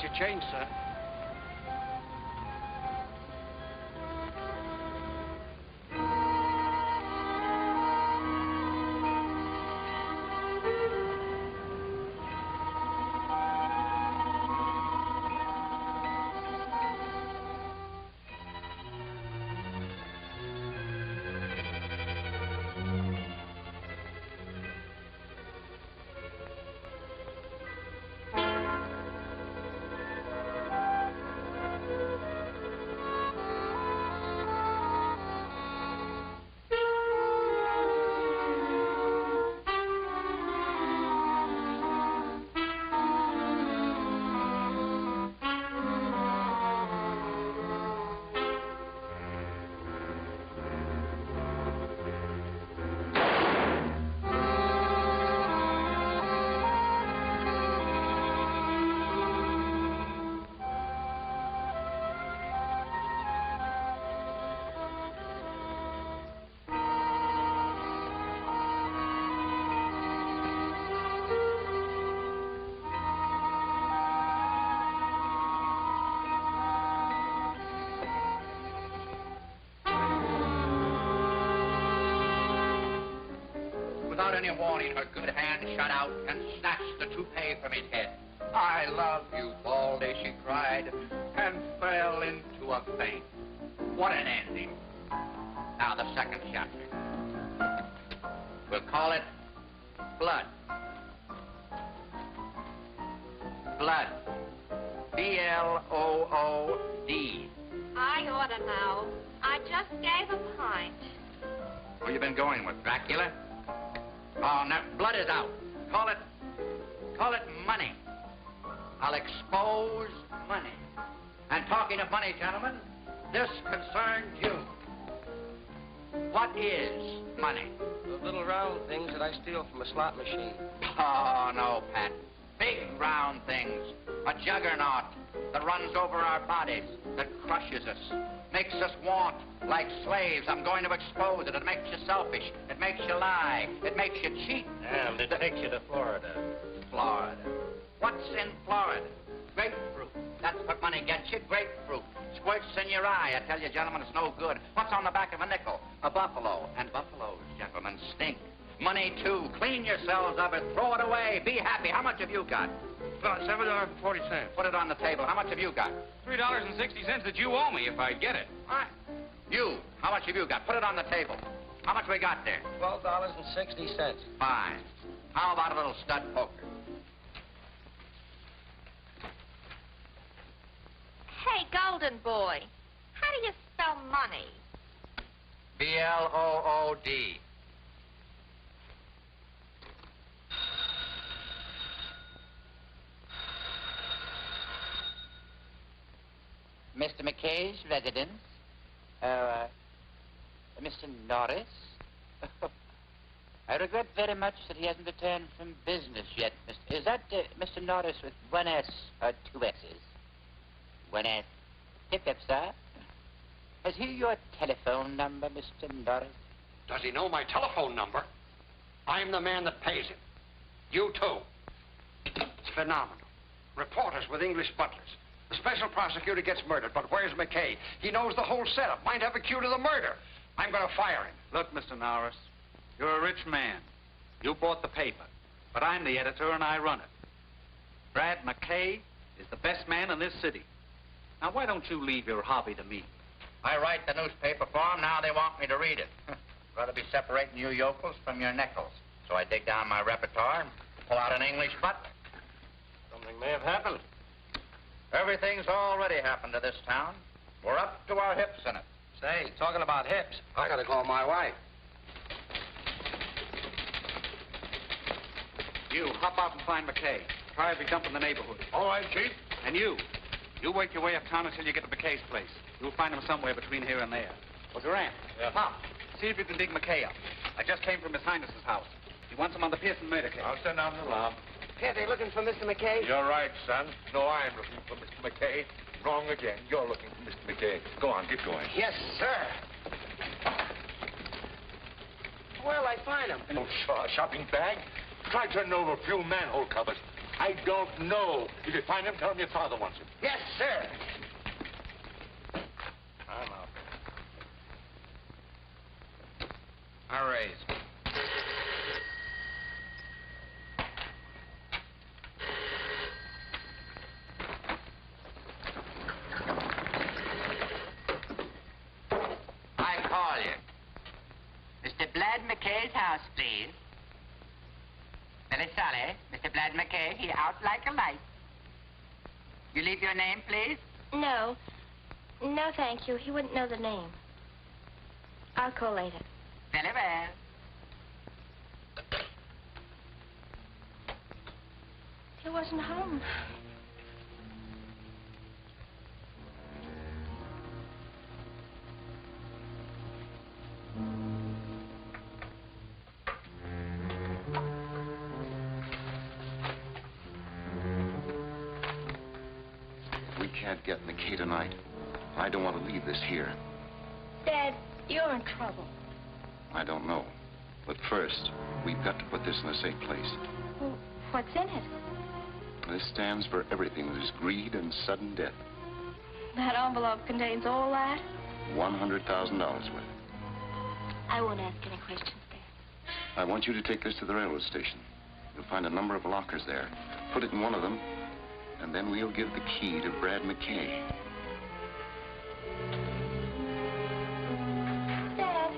your change, sir. Without any warning, her good hand shot out and snatched the toupee from his head. "I love you, Baldy," she cried, and fell into a faint. What an ending. Now the second chapter. We'll call it Blood. Blood. B-L-O-O-D. I ought to know. I just gave a pint. Who you been going with, Dracula? Oh, no, blood is out. Call it money. I'll expose money. And talking of money, gentlemen, this concerns you. What is money? Those little round things that I steal from a slot machine. Oh, no, Pat. Big round things. A juggernaut that runs over our bodies, that crushes us, makes us want like slaves. I'm going to expose it. It makes you selfish. It makes you lie. It makes you cheat. And it takes you to Florida. Florida. What's in Florida? Grapefruit. That's what money gets you, grapefruit. Squirts in your eye. I tell you, gentlemen, it's no good. What's on the back of a nickel? A buffalo. And buffaloes, gentlemen, stink. Money, too. Clean yourselves of it. Throw it away. Be happy. How much have you got? $7.40. Put it on the table. How much have you got? $3.60 that you owe me if I get it. What? You. How much have you got? Put it on the table. How much we got there? $12.60. Fine. How about a little stud poker? Hey, Golden Boy, how do you spell money? B-L-O-O-D. Mr. MacKay's residence? Mr. Norris? I regret very much that he hasn't returned from business yet. Is that Mr. Norris with one S or two S's? One S. Hip, sir. Has he your telephone number, Mr. Norris? Does he know my telephone number? I'm the man that pays him. You too. It's phenomenal. Reporters with English butlers. The special prosecutor gets murdered, but where's MacKay? He knows the whole setup. Might have a cue to the murder. I'm going to fire him. Look, Mr. Norris, you're a rich man. You bought the paper, but I'm the editor and I run it. Brad MacKay is the best man in this city. Now, why don't you leave your hobby to me? I write the newspaper for them. Now they want me to read it. Rather be separating you yokels from your nickels. So I dig down my repertoire and pull out an English butler. Something may have happened. Everything's already happened to this town. We're up to our hips in it. Say, talking about hips, I got to call my wife. You, hop out and find MacKay. Try every dump in the neighborhood. All right, Chief. And you work your way uptown until you get to MacKay's place. You'll find him somewhere between here and there. Well, Durant, hop. See if you can dig MacKay up. I just came from His Highness's house. He wants him on the Pearson murder case. I'll send out an alarm. Are they looking for Mr. MacKay? You're right, son. No, I'm looking for Mr. MacKay. Wrong again. You're looking for Mr. MacKay. Go on, get going. Yes, sir. Where'll I find him? Oh, shopping bag. Try turning over a few manhole covers. I don't know. If you find him, tell him your father wants him. Yes, sir. I'm out. All raise. I call you. Mr. Brad MacKay's house, please. Very sorry. Mr. Brad MacKay, he out like a light. You leave your name, please? No. No, thank you. He wouldn't know the name. I'll call later. Very well. He wasn't home. We can't get MacKay tonight. I don't want to leave this here. Dad, you're in trouble. I don't know. But first, we've got to put this in a safe place. Well, what's in it? This stands for everything that is greed and sudden death. That envelope contains all that? $100,000 worth. I won't ask any questions, Dad. I want you to take this to the railroad station. You'll find a number of lockers there. Put it in one of them, and then we'll give the key to Brad MacKay. Dad,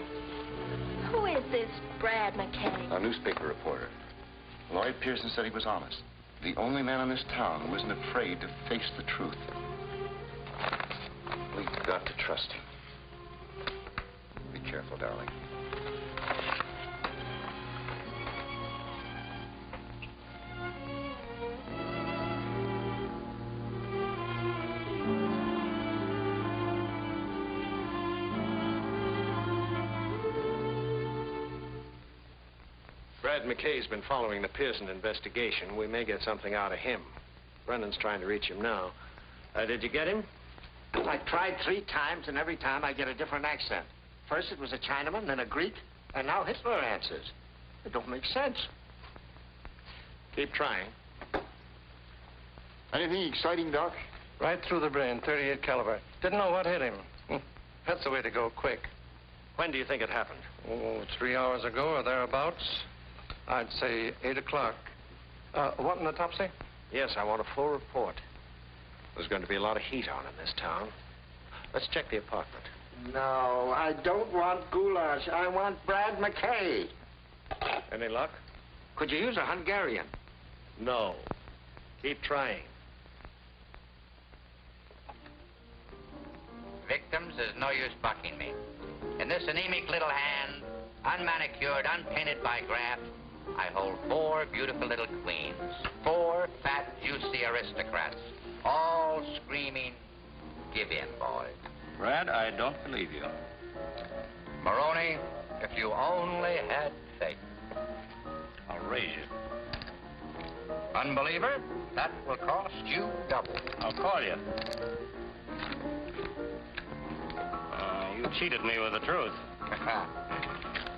who is this Brad MacKay? A newspaper reporter. Lloyd Pearson said he was honest. The only man in this town who isn't afraid to face the truth. We've got to trust him. Be careful, darling. Brad MacKay's been following the Pearson investigation. We may get something out of him. Brennan's trying to reach him now. Did you get him? I tried 3 times, and every time I get a different accent. First it was a Chinaman, then a Greek, and now Hitler answers. It don't make sense. Keep trying. Anything exciting, Doc? Right through the brain, 38 caliber. Didn't know what hit him. That's the way to go, quick. When do you think it happened? Oh, 3 hours ago or thereabouts. I'd say 8 o'clock. What in the topsy? Yes, I want a full report. There's going to be a lot of heat on in this town. Let's check the apartment. No, I don't want goulash. I want Brad MacKay. Any luck? Could you use a Hungarian? No. Keep trying. Victims, there's no use bucking me. In this anemic little hand, unmanicured, unpainted by graft, I hold 4 beautiful little queens. 4 fat, juicy aristocrats, all screaming, give in, boys. Brad, I don't believe you. Maroney, if you only had faith. I'll raise you. Unbeliever, that will cost you double. I'll call you. You cheated me with the truth.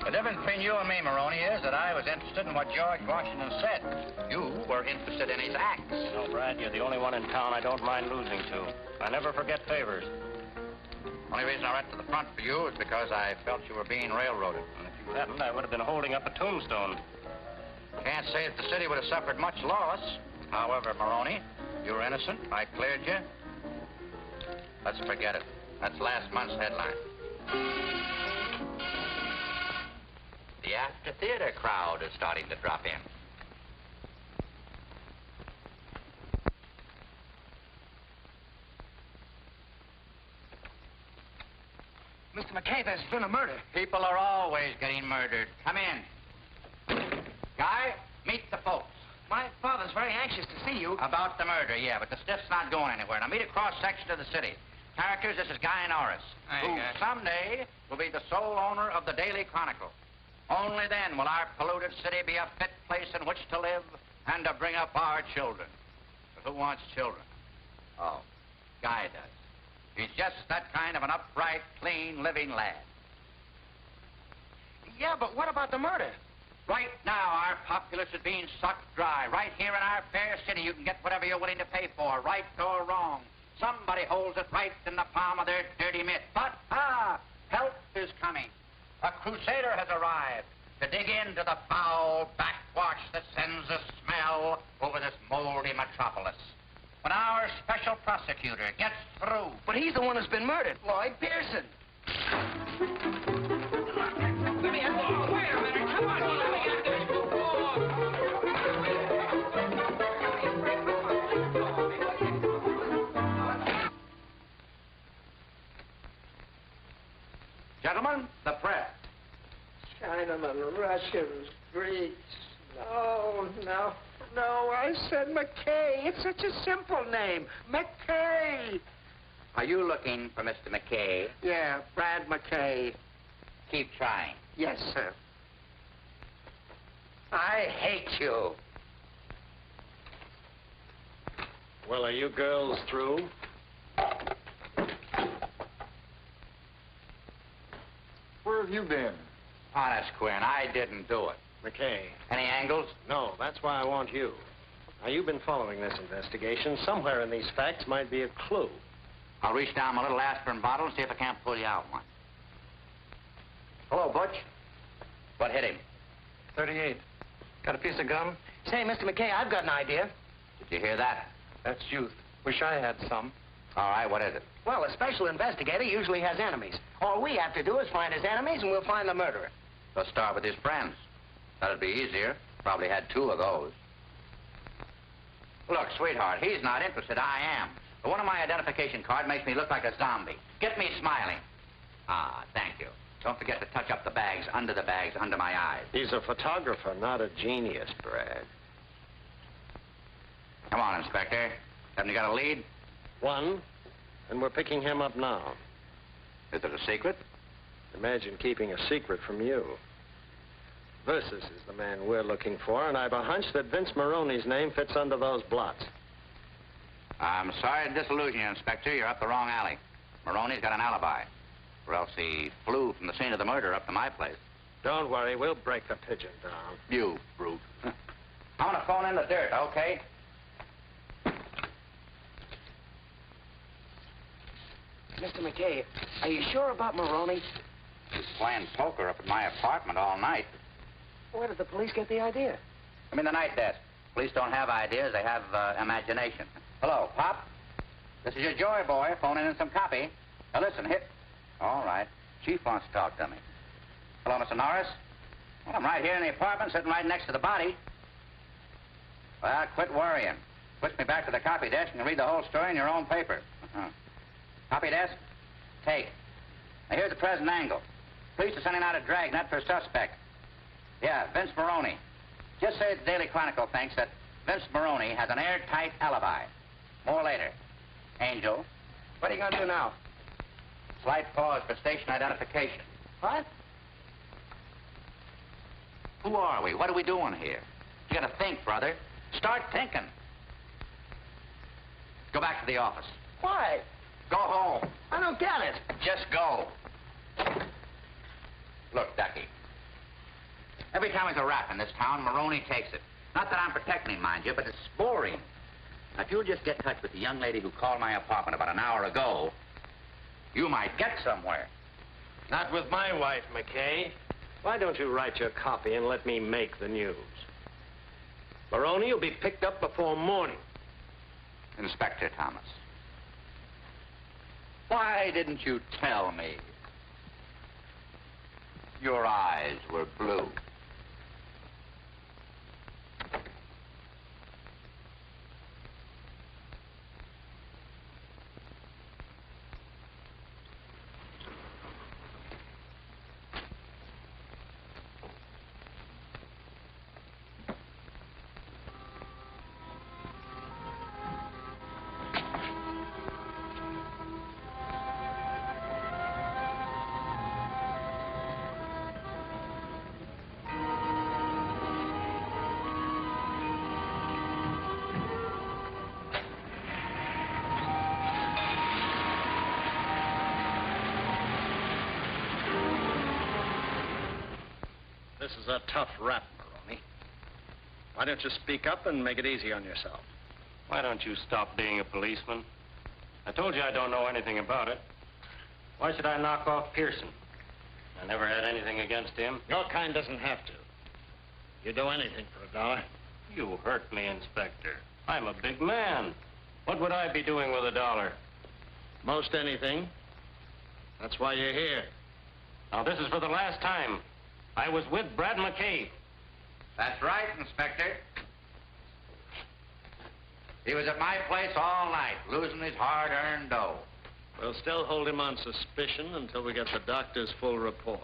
The difference between you and me, Maroney, is that I was interested in what George Washington said. You were interested in his acts. No, Brad, you're the only one in town I don't mind losing to. I never forget favors. Only reason I went to the front for you is because I felt you were being railroaded. And if you hadn't, I would have been holding up a tombstone. Can't say that the city would have suffered much loss. However, Maroney, you were innocent. I cleared you. Let's forget it. That's last month's headline. The after-theater crowd is starting to drop in. Mr. MacKay, there's been a murder. People are always getting murdered. Come in. Guy, meet the folks. My father's very anxious to see you. About the murder, yeah, but the stiff's not going anywhere. Now meet a cross-section of the city. Characters, this is Guy Norris, who someday will be the sole owner of the Daily Chronicle. Only then will our polluted city be a fit place in which to live and to bring up our children. But who wants children? Oh, Guy does. He's just that kind of an upright, clean, living lad. Yeah, but what about the murder? Right now, our populace is being sucked dry. Right here in our fair city, you can get whatever you're willing to pay for, right or wrong. Somebody holds it right in the palm of their dirty mitt. But, help is coming. A crusader has arrived to dig into the foul backwash that sends a smell over this moldy metropolis. When our special prosecutor gets through... But he's the one who's been murdered, Lloyd Pearson. Let me have this. Wait a minute. Come on. Let me have this. Gentlemen, the press. Chinaman, Russians, Greeks. No, I said MacKay. It's such a simple name. MacKay. Are you looking for Mr. MacKay? Yeah, Brad MacKay. Keep trying. Yes, sir. I hate you. Well, are you girls through? Where have you been? Honest, Quinn, I didn't do it. MacKay. Any angles? No, that's why I want you. Now, you've been following this investigation. Somewhere in these facts might be a clue. I'll reach down my little aspirin bottle and see if I can't pull you out one. Hello, Butch. What hit him? 38. Got a piece of gum? Say, Mr. MacKay, I've got an idea. Did you hear that? That's youth. Wish I had some. All right, what is it? Well, a special investigator usually has enemies. All we have to do is find his enemies, and we'll find the murderer. Let's start with his friends. That'd be easier. Probably had 2 of those. Look, sweetheart, he's not interested. I am. But one of my identification card makes me look like a zombie. Get me smiling. Thank you. Don't forget to touch up the bags under my eyes. He's a photographer, not a genius, Brad. Come on, Inspector. Haven't you got a lead? One, and we're picking him up now. Is it a secret? Imagine keeping a secret from you. Versus is the man we're looking for, and I've a hunch that Vince Maroney's name fits under those blots. I'm sorry to disillusion you, Inspector. You're up the wrong alley. Maroney's got an alibi. Or else he flew from the scene of the murder up to my place. Don't worry, we'll break the pigeon down. You brute. I'm gonna phone in the dirt, okay? Mr. MacKay, are you sure about Maroney? He's playing poker up at my apartment all night. Where did the police get the idea? I'm in the night desk. Police don't have ideas, they have imagination. Hello, Pop. This is your Joy boy phoning in some copy. Now listen, hit. All right. Chief wants to talk to me. Hello, Mr. Norris. Well, I'm right here in the apartment, sitting right next to the body. Well, quit worrying. Switch me back to the copy desk and read the whole story in your own paper. Copy desk? Take. Now, here's the present angle. Police are sending out a dragnet for a suspect. Yeah, Vince Maroney. Just say the Daily Chronicle thinks that Vince Maroney has an airtight alibi. More later. Angel. What are you going to do now? Slight pause for station identification. What? Who are we? What are we doing here? You gotta think, brother. Start thinking. Go back to the office. Why? Go home. I don't get it. Just go. Look, Ducky. Every time there's a rap in this town, Maroney takes it. Not that I'm protecting him, mind you, but it's boring. Now, if you'll just get in touch with the young lady who called my apartment about an hour ago, you might get somewhere. Not with my wife, MacKay. Why don't you write your copy and let me make the news? Maroney will be picked up before morning. Inspector Thomas. Why didn't you tell me? Your eyes were blue. This is a tough rap, Why don't you speak up and make it easy on yourself? Why don't you stop being a policeman? I told you I don't know anything about it. Why should I knock off Pearson? I never had anything against him. Your kind doesn't have to. You do anything for $1. You hurt me, Inspector. I'm a big man. What would I be doing with $1? Most anything. That's why you're here. Now, this is for the last time. I was with Brad MacKay. That's right, Inspector. He was at my place all night, losing his hard-earned dough. We'll still hold him on suspicion until we get the doctor's full report.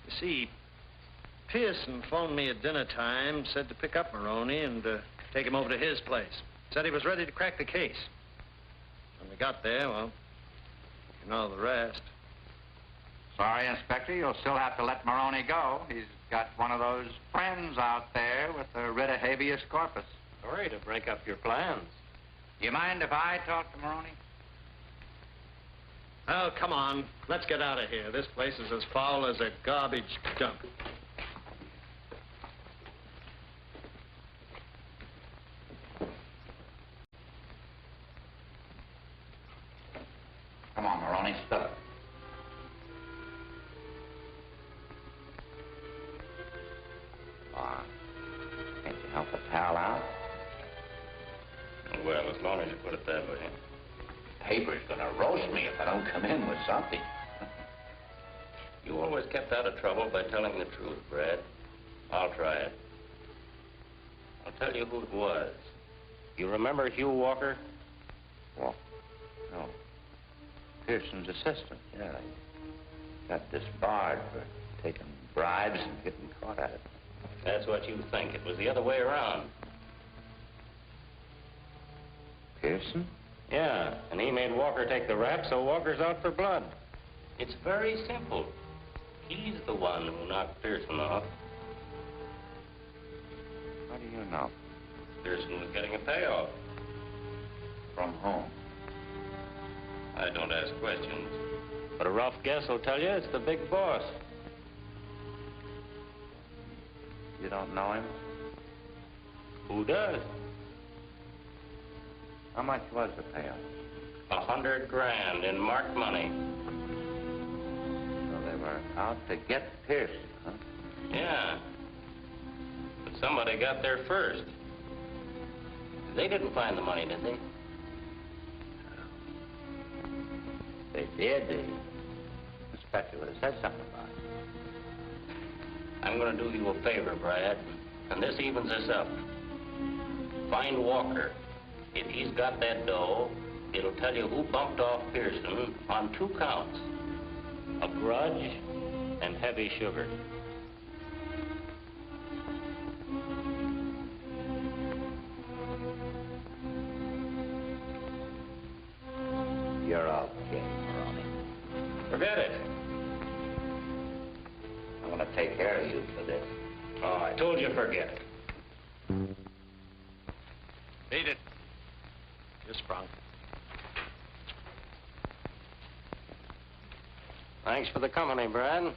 You see, Pearson phoned me at dinner time, said to pick up Maroney and take him over to his place. Said he was ready to crack the case. When we got there, well, you know the rest. Sorry, Inspector, you'll still have to let Maroney go. He's got one of those friends out there with a writ of habeas corpus. Sorry to break up your plans. Do you mind if I talk to Maroney? Oh, come on. Let's get out of here. This place is as foul as a garbage dump. Come on, Maroney, spill it. Can't you help a pal out? Well, as long as you put it that way. Paper's gonna roast me if I don't come in with something. You always kept out of trouble by telling the truth, Brad. I'll try it. I'll tell you who it was. You remember Hugh Walker? Well, no. Pearson's assistant, yeah. He got disbarred for taking bribes and getting caught at it. That's what you think. It was the other way around. Pearson? Yeah, and he made Walker take the rap, so Walker's out for blood. It's very simple. He's the one who knocked Pearson off. How do you know? Pearson was getting a payoff. From whom? I don't ask questions. But a rough guess will tell you it's the big boss. You don't know him? Who does? How much was the payoff? $100 grand in marked money. So they were out to get Pearson, huh? Yeah. But somebody got there first. They didn't find the money, did they? They did. The inspector would have said something about it. I'm going to do you a favor, Brad, and this evens us up. Find Walker. If he's got that dough, it'll tell you who bumped off Pearson on 2 counts. A grudge and heavy sugar. You're okay, Maroney. Forget it. I'm going to take care of you for this. Oh, I told you forget it. Beat it. You sprung. Thanks for the company, Brad.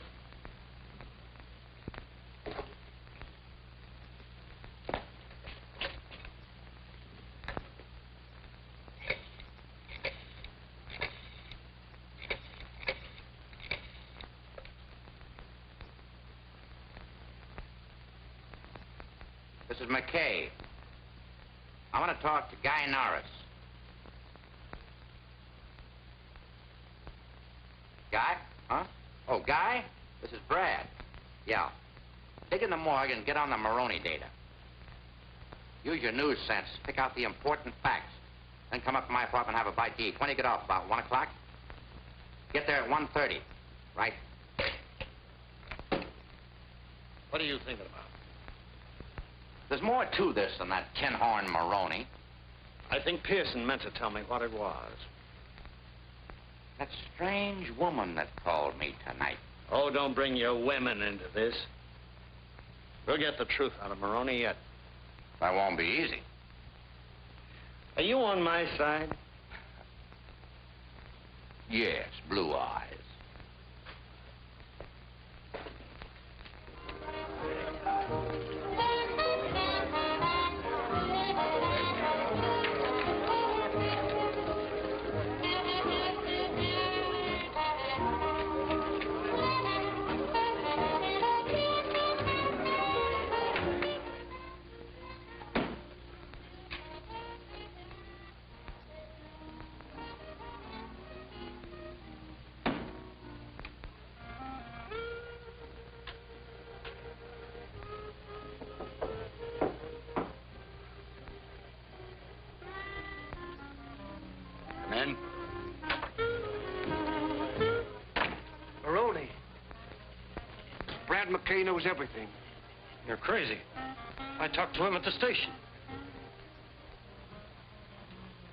This is MacKay. I want to talk to Guy Norris. Guy? Huh? Oh, Guy? This is Brad. Yeah. Dig in the morgue and get on the Maroney data. Use your news sense. Pick out the important facts. Then come up to my apartment and have a bite to eat. When do you get off? About 1 o'clock? Get there at 1:30. Right? What are you thinking about? There's more to this than that tin-horn Maroney. I think Pearson meant to tell me what it was. That strange woman that called me tonight. Oh, don't bring your women into this. We'll get the truth out of Maroney yet. That won't be easy. Are you on my side? Yes, blue eyes. Brad MacKay knows everything. You're crazy. I talked to him at the station.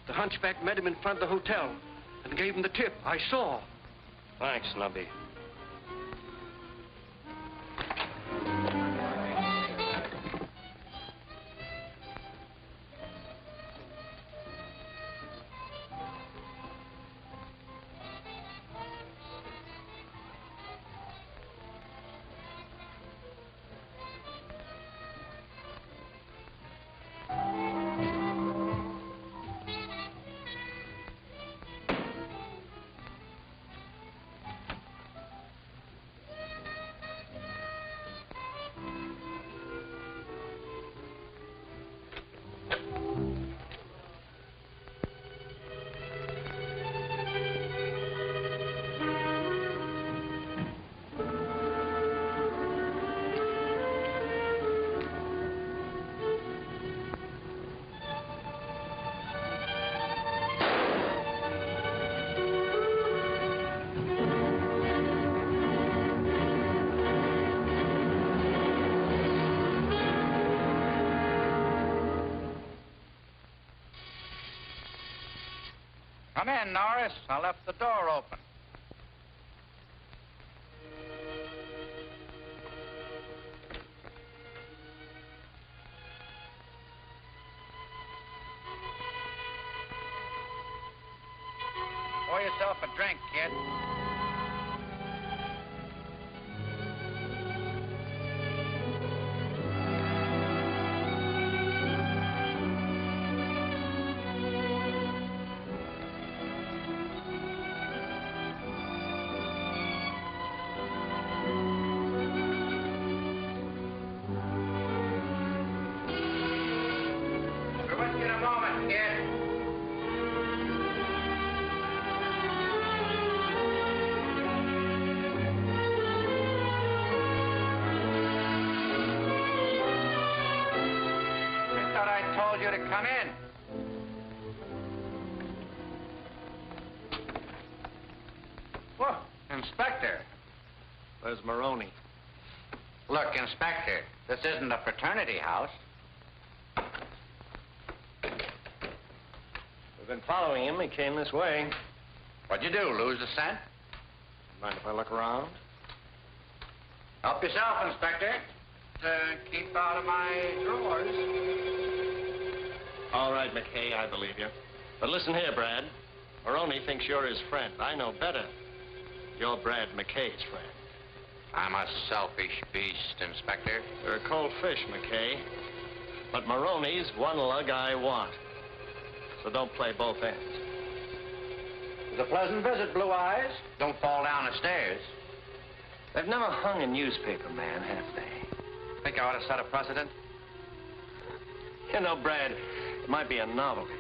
The hunchback met him in front of the hotel and gave him the tip. I saw. Thanks, Nubby. Come in, Norris. I left the door open. Pour yourself a drink, kid. Come in. Whoa, Inspector. Where's Maroney? Look, Inspector, this isn't a fraternity house. We've been following him. He came this way. What'd you do, lose the scent? Mind if I look around? Help yourself, Inspector. Keep out of my drawers. All right, MacKay, I believe you. But listen here, Brad. Maroney thinks you're his friend. I know better. You're Brad MacKay's friend. I'm a selfish beast, Inspector. You're a cold fish, MacKay. But Maroney's one lug I want. So don't play both ends. It was a pleasant visit, Blue Eyes. Don't fall down the stairs. They've never hung a newspaper man, have they? Think I ought to set a precedent? You know, Brad, it might be a novelty.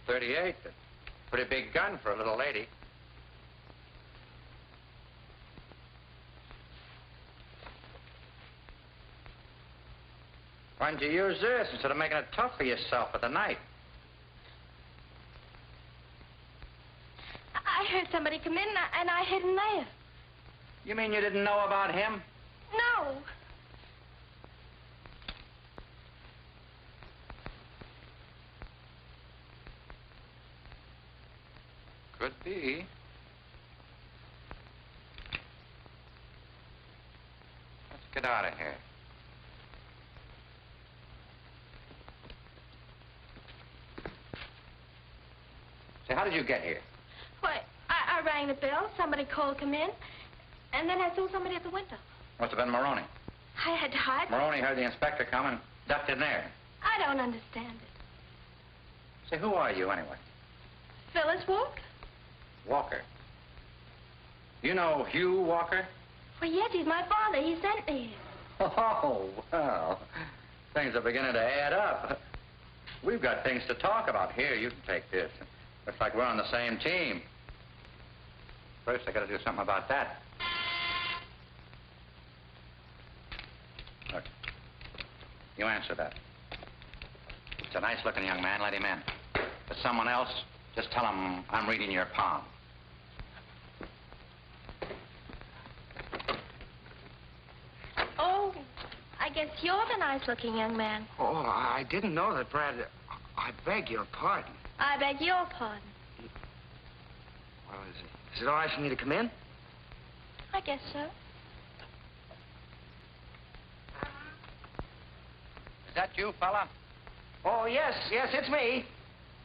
.38. Pretty big gun for a little lady. Why didn't you use this instead of making it tough for yourself with the knife? I heard somebody come in and I hid and left. You mean you didn't know about him? No. Could be. get out of here. Say, how did you get here? Why, I rang the bell, somebody called, come in, and then I saw somebody at the window. Must have been Maroney. I had to hide. Maroney heard the inspector come and ducked in there. I don't understand it. Say, who are you, anyway? Phyllis Walker? Walker. You know Hugh Walker? Well, yes, he's my father. He sent me here. Oh, well, things are beginning to add up. We've got things to talk about. Here, you can take this. Looks like we're on the same team. First, I gotta do something about that. Look, you answer that. It's a nice-looking young man. Let him in. If it's someone else, just tell him I'm reading your palm. Oh, I guess you're the nice-looking young man. Oh, I didn't know that, Brad. I beg your pardon. I beg your pardon. Well, is it all right for me to come in? I guess so. Is that you, fella? Oh, yes, it's me.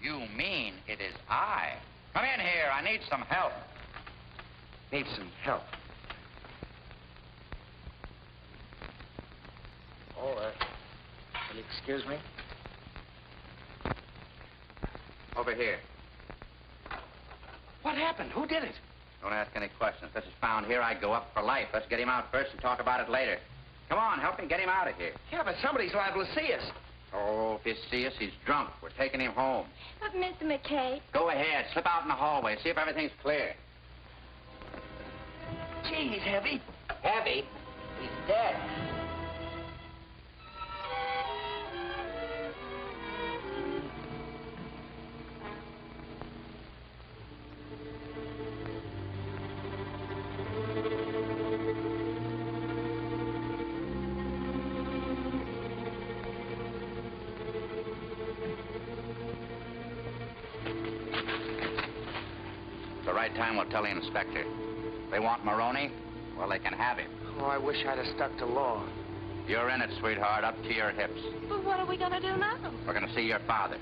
You mean it is I. Come in here. I need some help. Need some help. Oh, will you excuse me? Over here. What happened? Who did it? Don't ask any questions. This is found here. I go up for life. Let's get him out first and talk about it later. Come on, help me get him out of here. Yeah, but somebody's liable to see us. Oh, if you see us, he's drunk. We're taking him home. But, Mr. MacKay... Go ahead. Slip out in the hallway. See if everything's clear. Gee, he's heavy. Heavy? He's dead. The right time, we'll tell the inspector. They want Maroney? Well, they can have him. Oh, I wish I'd have stuck to law. You're in it, sweetheart, up to your hips. But what are we going to do now? We're going to see your father.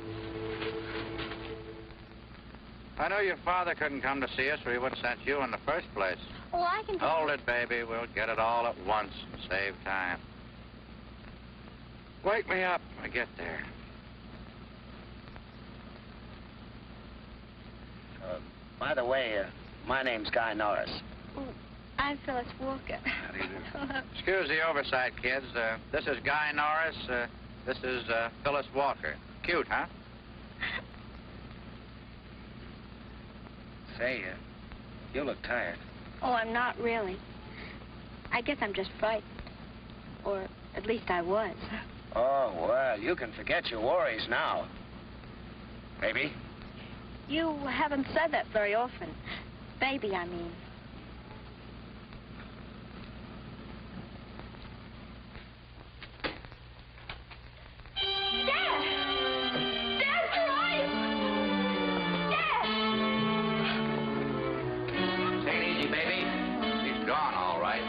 I know your father couldn't come to see us, or he would have sent you in the first place. Oh, I can... Hold it, baby. We'll get it all at once and save time. Wake me up when I get there. By the way, my name's Guy Norris. Oh, I'm Phyllis Walker. How do you do? Excuse the oversight, kids. This is Guy Norris. This is Phyllis Walker. Cute, huh? Say, you look tired. Oh, I'm not really. I guess I'm just frightened. Or at least I was. Oh, well, you can forget your worries now. Maybe? You haven't said that very often. Baby, I mean. Dad! Dad, where are you? Dad! Take it easy, baby. He's gone, all right.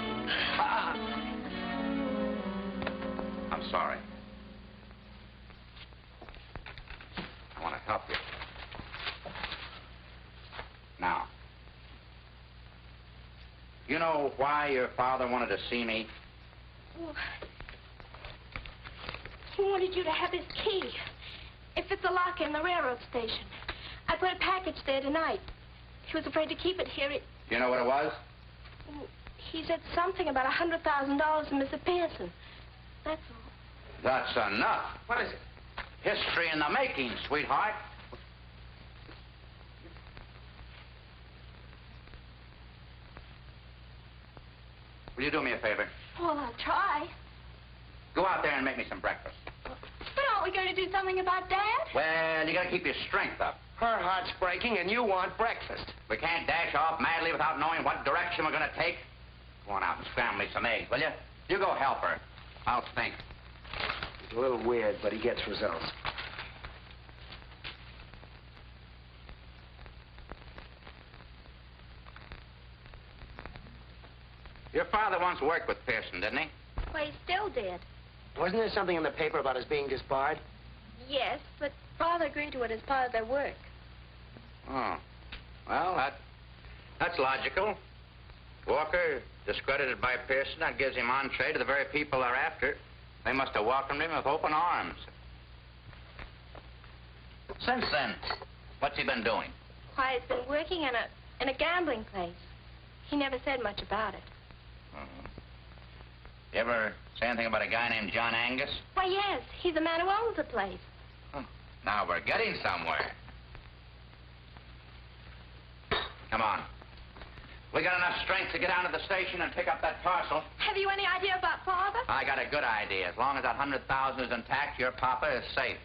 I'm sorry. I want to help you. Now, you know why your father wanted to see me? Well, he wanted you to have his key. If it's a locker in the railroad station. I put a package there tonight. He was afraid to keep it here. You know what it was? He said something about $100,000 to Mr. Pearson. That's all. That's enough. What is it? History in the making, sweetheart. Will you do me a favor? Well, I'll try. Go out there and make me some breakfast. But aren't we going to do something about Dad? Well, you gotta keep your strength up. Her heart's breaking and you want breakfast. We can't dash off madly without knowing what direction we're gonna take. Go on out and scramble me some eggs, will you? You go help her. I'll think. He's a little weird, but he gets results. Your father once worked with Pearson, didn't he? Well, he's still dead. Wasn't there something in the paper about his being disbarred? Yes, but Father agreed to it as part of their work. Oh. Well, that's logical. Walker, discredited by Pearson, that gives him entree to the very people they're after. They must have welcomed him with open arms. Since then, what's he been doing? Why, he's been working in a gambling place. He never said much about it. You ever say anything about a guy named John Angus? Why, yes, he's the man who owns the place. Now we're getting somewhere. Come on. We got enough strength to get down to the station and pick up that parcel. Have you any idea about Father? I got a good idea. As long as that 100,000 is intact, your papa is safe.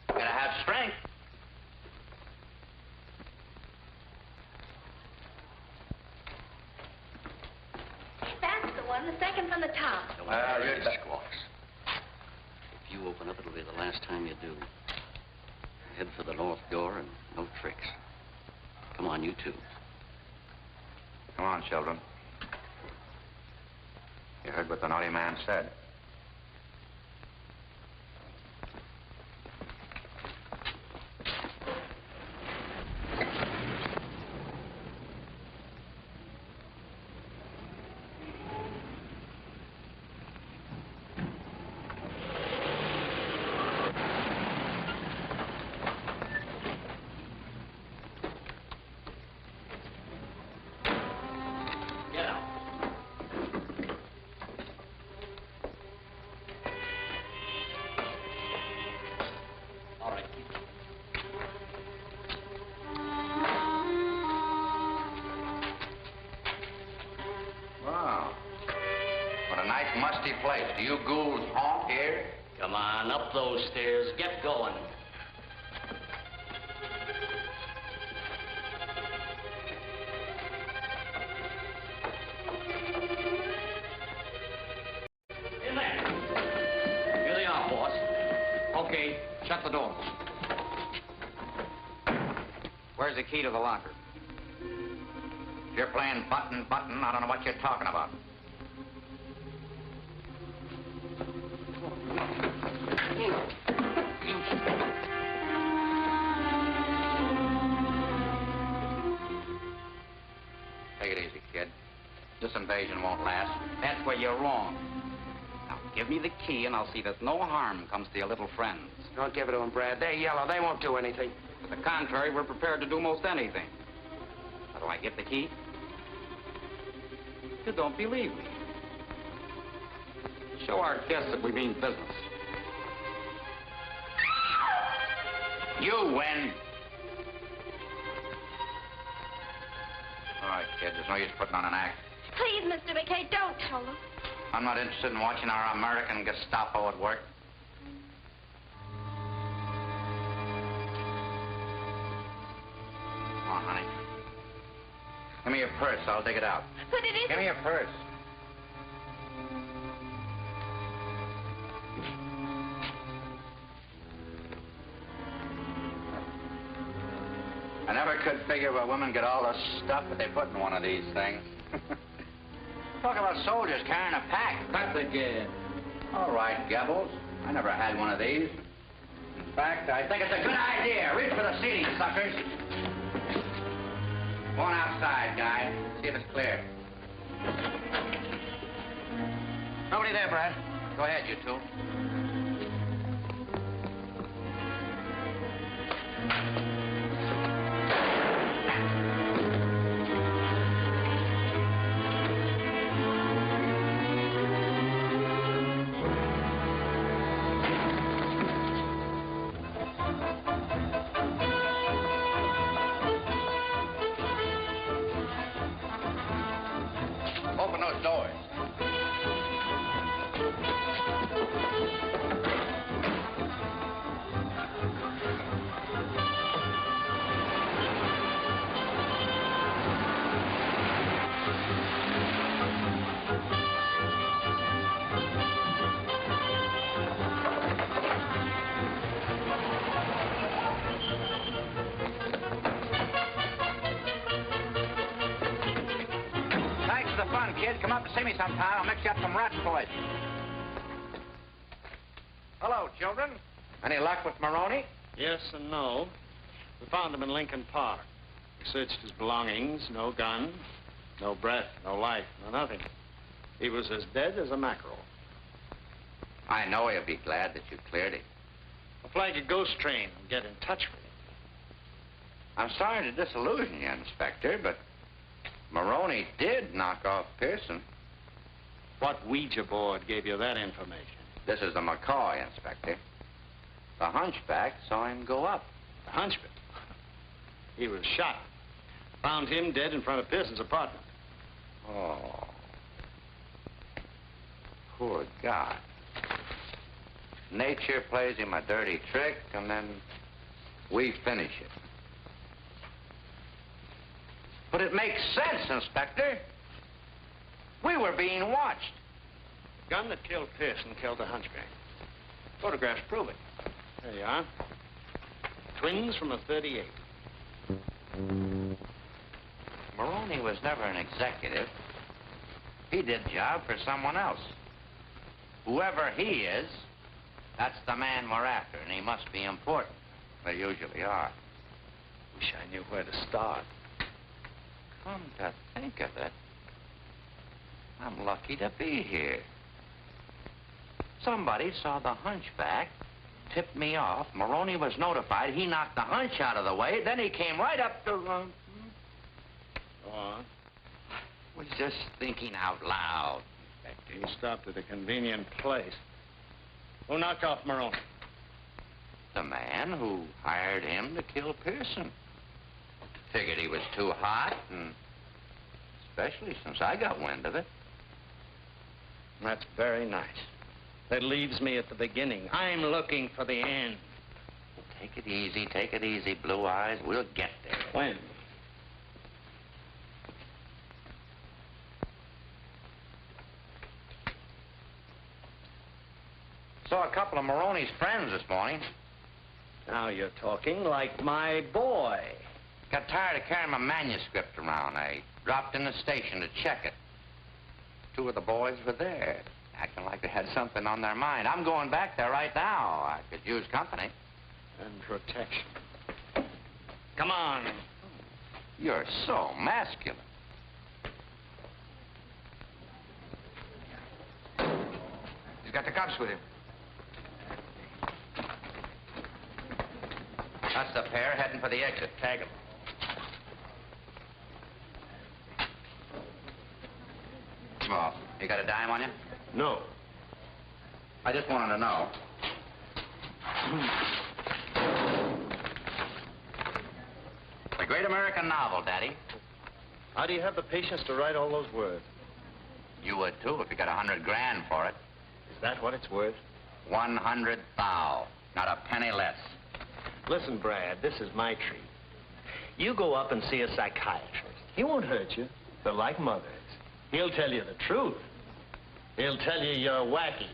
Gotta have strength. That's the one, the second from the top. Well, you're squawks. If you open up, it'll be the last time you do. Head for the north door and no tricks. Come on, you two. Come on, children. You heard what the naughty man said. Place. Do you ghouls haunt here? Come on, up those stairs. Get going. In there. Here they are, boss. Okay, shut the doors. Where's the key to the locker? If you're playing button, I don't know what you're talking about. Take it easy, kid. This invasion won't last. That's where you're wrong. Now, give me the key, and I'll see that no harm comes to your little friends. Don't give it to them, Brad. They're yellow. They won't do anything. To the contrary, we're prepared to do most anything. How do I get the key? You don't believe me. Show our guests that we mean business. You win. All right, kid, there's no use putting on an act. Please, Mr. MacKay, don't tell them. I'm not interested in watching our American Gestapo at work. Come on, honey. Give me your purse. I'll dig it out. But it isn't... Give me your purse. I never could figure where women get all the stuff that they put in one of these things. Talk about soldiers carrying a pack. Cut the kid. All right, Gebbles. I never had one of these. In fact, I think it's a good idea. Reach for the seating, suckers. Go on outside, guy. See if it's clear. Nobody there, Brad. Go ahead, you two. Open those doors. of fun, kid. Come up and see me sometime. I'll mix you up some rats for you. Hello, children. Any luck with Maroney? Yes and no. We found him in Lincoln Park. We searched his belongings. No gun, no breath, no life, no nothing. He was as dead as a mackerel. I know he'll be glad that you cleared him. I'll flag a ghost train and get in touch with him. I'm sorry to disillusion you, Inspector, but Maroney did knock off Pearson. What Ouija board gave you that information? This is the McCoy, Inspector. The hunchback saw him go up. The hunchback? He was shot. Found him dead in front of Pearson's apartment. Oh. Poor guy. Nature plays him a dirty trick, and then we finish it. But it makes sense, Inspector. We were being watched. The gun that killed Pearson killed the hunchback. Photographs prove it. There you are. Twins from a .38. Maroney was never an executive. He did job for someone else. Whoever he is, that's the man we're after, and he must be important. They usually are. Wish I knew where to start. Come to think of it, I'm lucky to be here. Somebody saw the hunchback, tipped me off. Maroney was notified. He knocked the hunch out of the way. Then he came right up to... Go on. Was just thinking out loud, Inspector. You stopped at a convenient place. Who knocked off Maroney? The man who hired him to kill Pearson. Figured he was too hot, and especially since I got wind of it. That's very nice. That leaves me at the beginning. I'm looking for the end. Take it easy, Blue Eyes. We'll get there. When? Saw a couple of Maroney's friends this morning. Now you're talking like my boy. Got tired of carrying my manuscript around. I dropped in the station to check it. Two of the boys were there, acting like they had something on their mind. I'm going back there right now. I could use company. And protection. Come on. You're so masculine. He's got the cops with him. That's the pair heading for the exit. Tag them. Oh, you got a dime on you? No. I just wanted to know. The great American novel, Daddy. How do you have the patience to write all those words? You would, too, if you got $100 grand for it. Is that what it's worth? 100 thou. Not a penny less. Listen, Brad, this is my treat. You go up and see a psychiatrist. He won't hurt you. They're like mothers. He'll tell you the truth. He'll tell you you're wacky.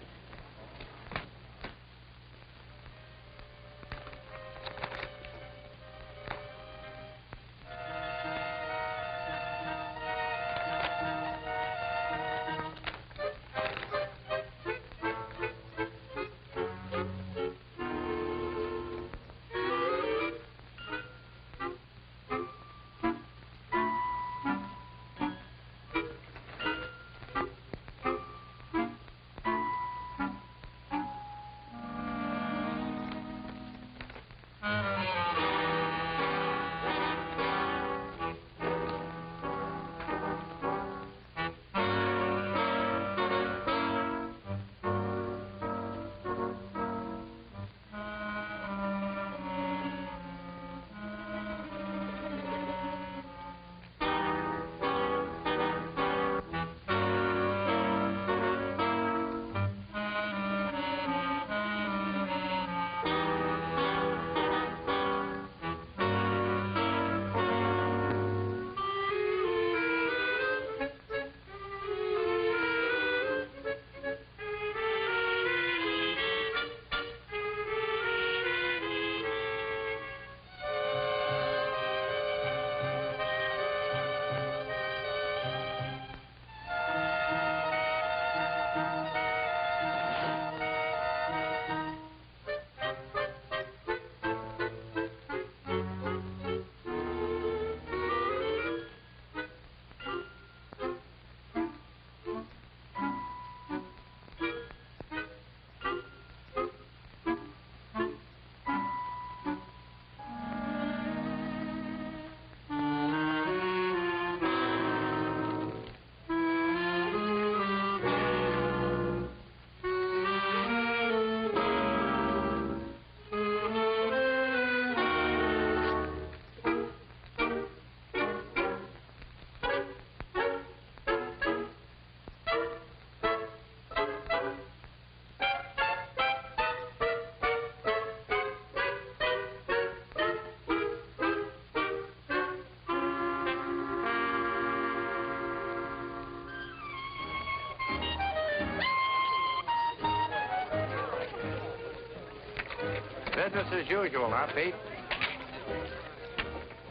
Business as usual, huh, Pete?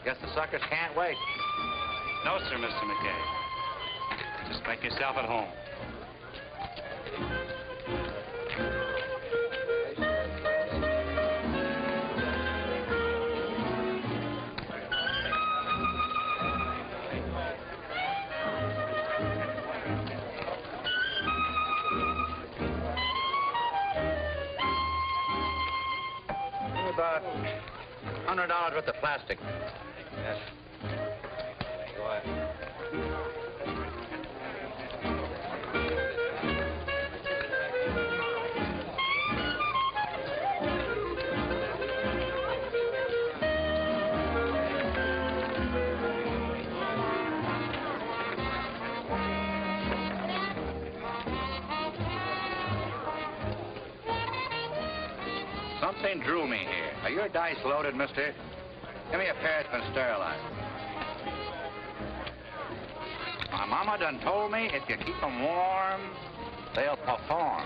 Guess the suckers can't wait. No, sir, Mr. MacKay. Just make yourself at home. About $100 worth of plastic. Yes. Go ahead. Something drew me here. Are your dice loaded, mister? Give me a pair that's been sterilized. My mama done told me if you keep them warm, they'll perform.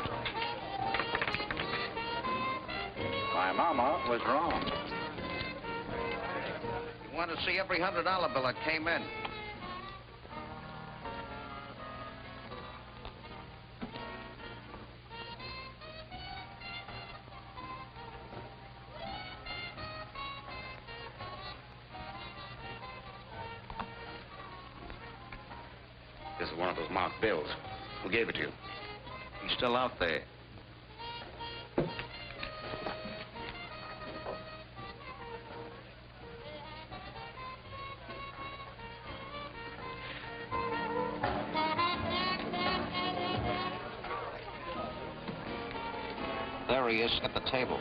My mama was wrong. You want to see every $100 bill that came in. This is one of those marked bills. Who gave it to you? He's still out there. There he is at the table.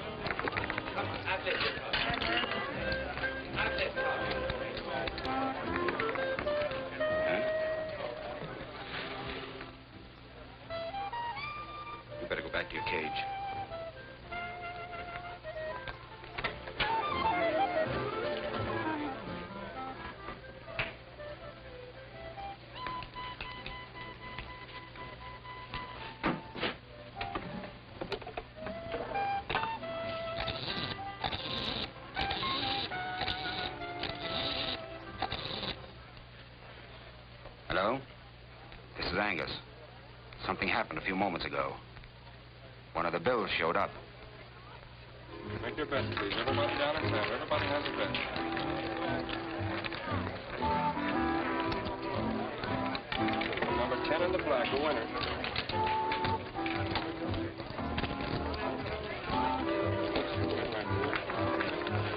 You better go back to your cage. Hello? This is Angus. Something happened a few moments ago. One of the bills showed up. Make your bets, please. Everybody down in town. Everybody has a bet. Number 10 in the black, the winner.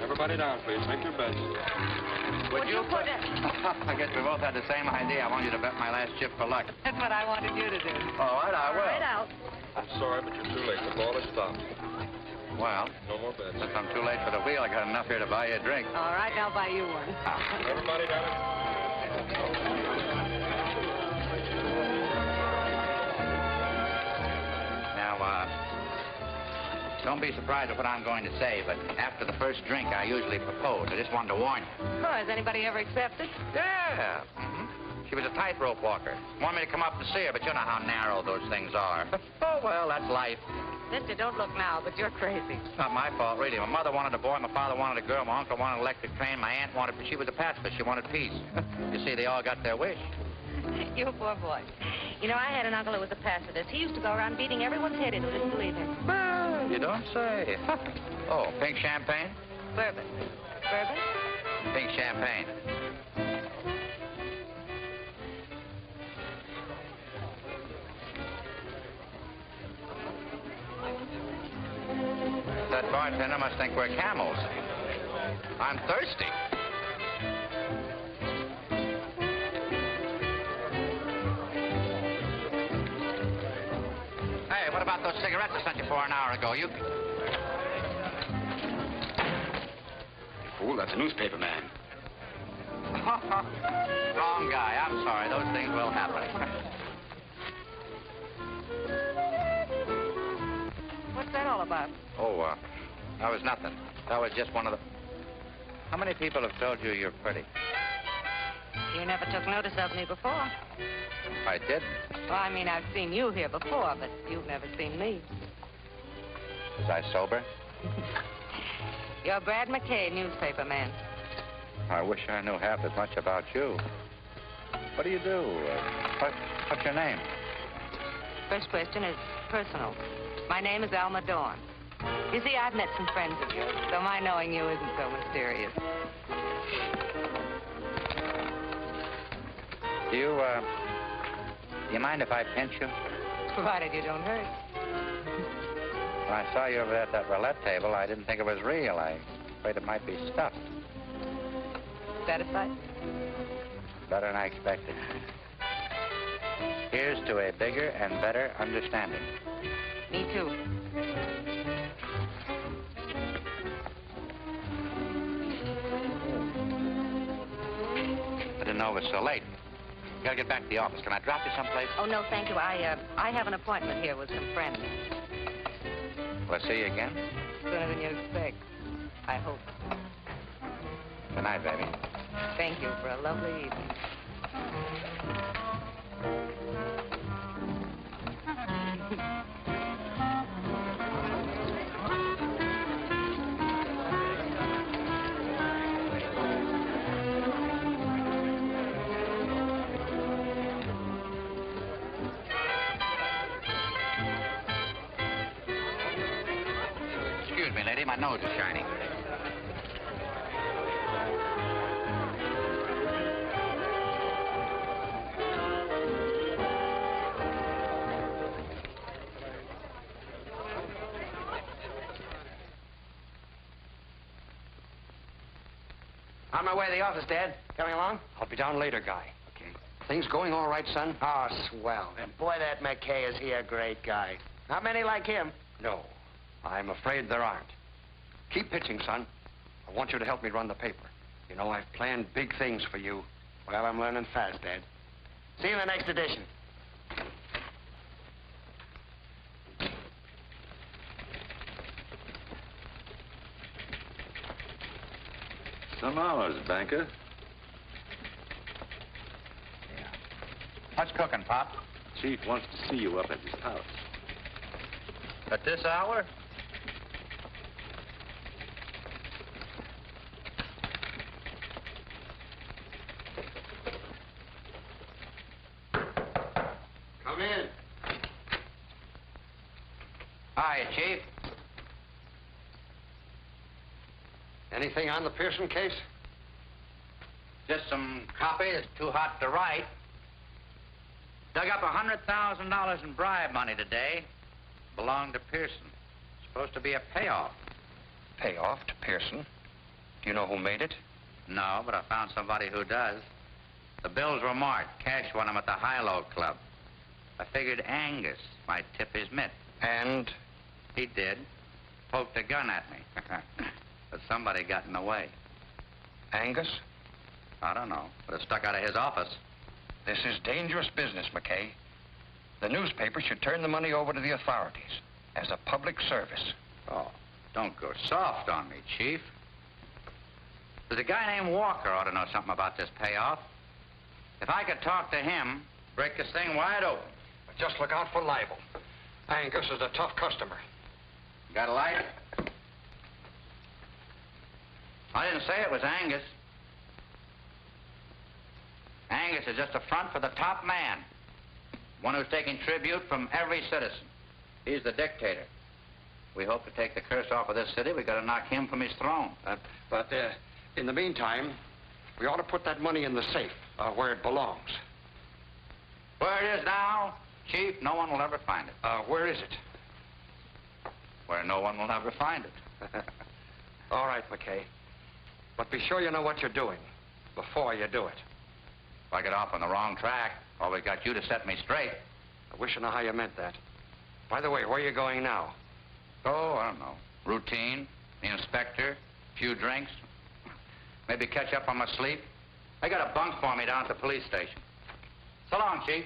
Everybody down, please. Make your bets. Would you put it? I guess we both had the same idea. I want you to bet my last chip for luck. That's what I wanted you to do. All right, I will. Right out. I'm sorry, but you're too late. The ball has stopped. Well, No more bets. since I'm too late for the wheel, I got enough here to buy you a drink. All right, I'll buy you one. Everybody down in... Now, don't be surprised at what I'm going to say, but after the first drink, I usually propose. I just wanted to warn you. Oh, has anybody ever accepted? Yeah. She was a tightrope walker. Wanted me to come up and see her, but you know how narrow those things are. Oh, well, that's life. Mister, don't look now, but you're crazy. It's not my fault, really. My mother wanted a boy, my father wanted a girl, my uncle wanted an electric train, my aunt wanted... She was a pacifist. She wanted peace. You see, they all got their wish. You poor boy. You know, I had an uncle who was a pacifist. He used to go around beating everyone's head in who didn't believe him. Well, you don't say. Oh, pink champagne? Bourbon. Bourbon? Pink champagne. That bartender must think we're camels. I'm thirsty. Hey, what about those cigarettes I sent you for an hour ago? You... Fool, that's a newspaper man. Wrong guy. I'm sorry. Those things will happen. What's that all about? Oh, that was nothing. That was just one of the... How many people have told you you're pretty? You never took notice of me before. I did. Well, I mean, I've seen you here before, but you've never seen me. Was I sober? You're Brad MacKay, newspaper man. I wish I knew half as much about you. What do you do? What's your name? First question is personal. My name is Alma Dawn. You see, I've met some friends of yours, so my knowing you isn't so mysterious. Do you mind if I pinch you? Provided you don't hurt. When I saw you over at that roulette table, I didn't think it was real. I was afraid it might be stuffed. Satisfied? Better than I expected. Here's to a bigger and better understanding. Me too. I didn't know it was so late. Gotta get back to the office. Can I drop you someplace? Oh, no, thank you. I have an appointment here with some friends. Will I see you again? Sooner than you expect. I hope. Good night, baby. Thank you for a lovely evening. Excuse me, lady. My nose is shining. On my way to the office, Dad. Coming along? I'll be down later, Guy. Okay. Things going all right, son? Oh, swell. And boy, that MacKay is he a great guy. Not many like him. No. I'm afraid there aren't. Keep pitching, son. I want you to help me run the paper. You know, I've planned big things for you. Well, I'm learning fast, Dad. See you in the next edition. Some hours, banker. Yeah. What's cooking, Pop? Chief wants to see you up at his house. At this hour? Come in. Hi, Chief. Anything on the Pearson case? Just some copy that's too hot to write. Dug up $100,000 in bribe money today. Belonged to Pearson. Supposed to be a payoff. Payoff to Pearson? Do you know who made it? No, but I found somebody who does. The bills were marked. Cash won them at the High-Low Club. I figured Angus might tip his mitt. And? He did. Poked a gun at me. But somebody got in the way. Angus? I don't know, but it stuck out of his office. This is dangerous business, MacKay. The newspaper should turn the money over to the authorities as a public service. Oh, don't go soft on me, Chief. There's a guy named Walker ought to know something about this payoff. If I could talk to him, break this thing wide open. But just look out for libel. Angus is a tough customer. Got a light? I didn't say it was Angus. Angus is just a front for the top man. One who's taking tribute from every citizen. He's the dictator. We hope to take the curse off of this city. We got to knock him from his throne. But in the meantime, we ought to put that money in the safe where it belongs. Where it is now, Chief, no one will ever find it. Where is it? Where no one will ever find it. All right, MacKay. But be sure you know what you're doing before you do it. If I get off on the wrong track, always got you to set me straight. I wish I know how you meant that. By the way, where are you going now? Oh, I don't know. Routine, the inspector, a few drinks. Maybe catch up on my sleep. They got a bunk for me down at the police station. So long, Chief.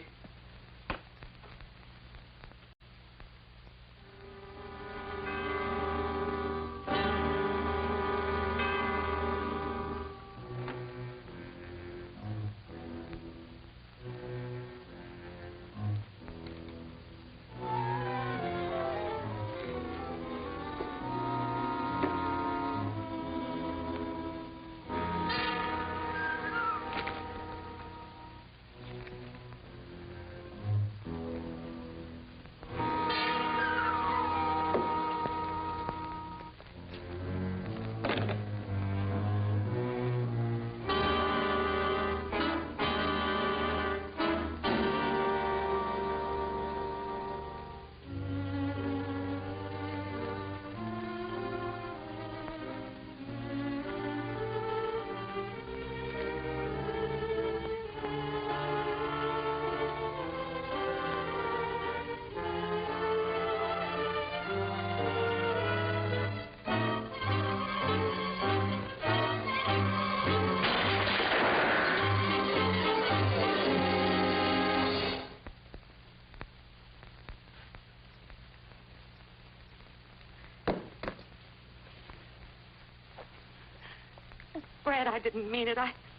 Brad, I didn't mean it.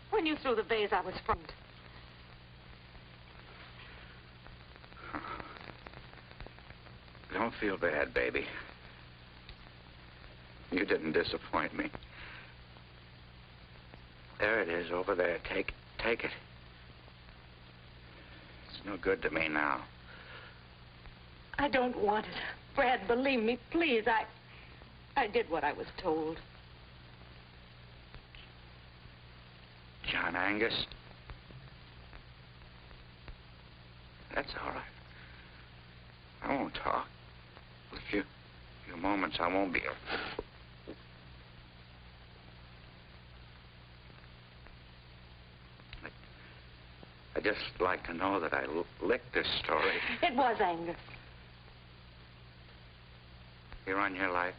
When you threw the vase, I was frightened. Don't feel bad, baby. You didn't disappoint me. There it is, over there. Take it. It's no good to me now. I don't want it. Brad, believe me, please. I did what I was told. John Angus? That's all right. I won't talk. For a few moments, I won't be able. I'd just like to know that I licked this story. It was Angus. You run your life.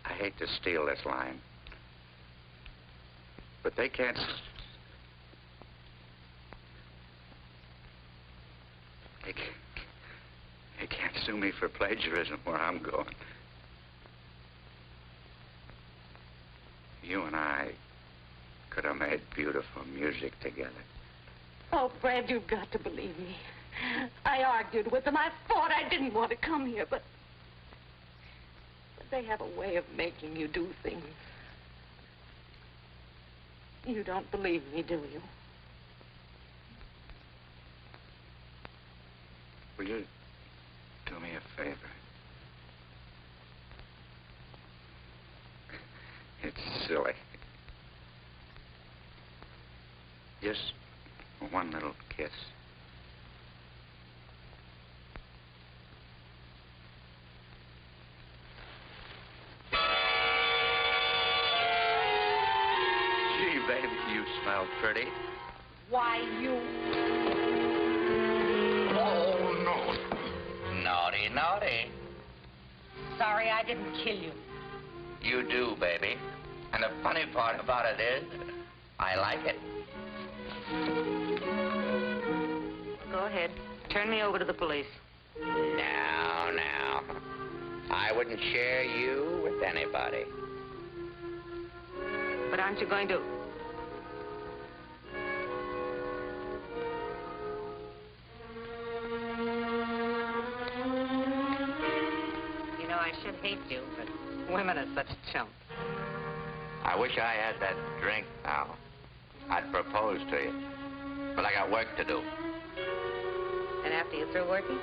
I hate to steal this line, but they can't. They can't sue me for plagiarism where I'm going. You and I could have made beautiful music together. Oh, Brad, you've got to believe me. I argued with them. I fought. I didn't want to come here, but they have a way of making you do things. You don't believe me, do you? Will you do me a favor? It's silly. Just one little kiss. Gee, baby, you smell pretty. Why, you... Oh, no. Naughty, naughty. Sorry I didn't kill you. You do, baby. And the funny part about it is, I like it. Go ahead. Turn me over to the police. Now. I wouldn't share you with anybody. But aren't you going to... You know, I should hate you, but women are such chumps. I wish I had that drink now. I'd propose to you. But I got work to do. And after you're through working?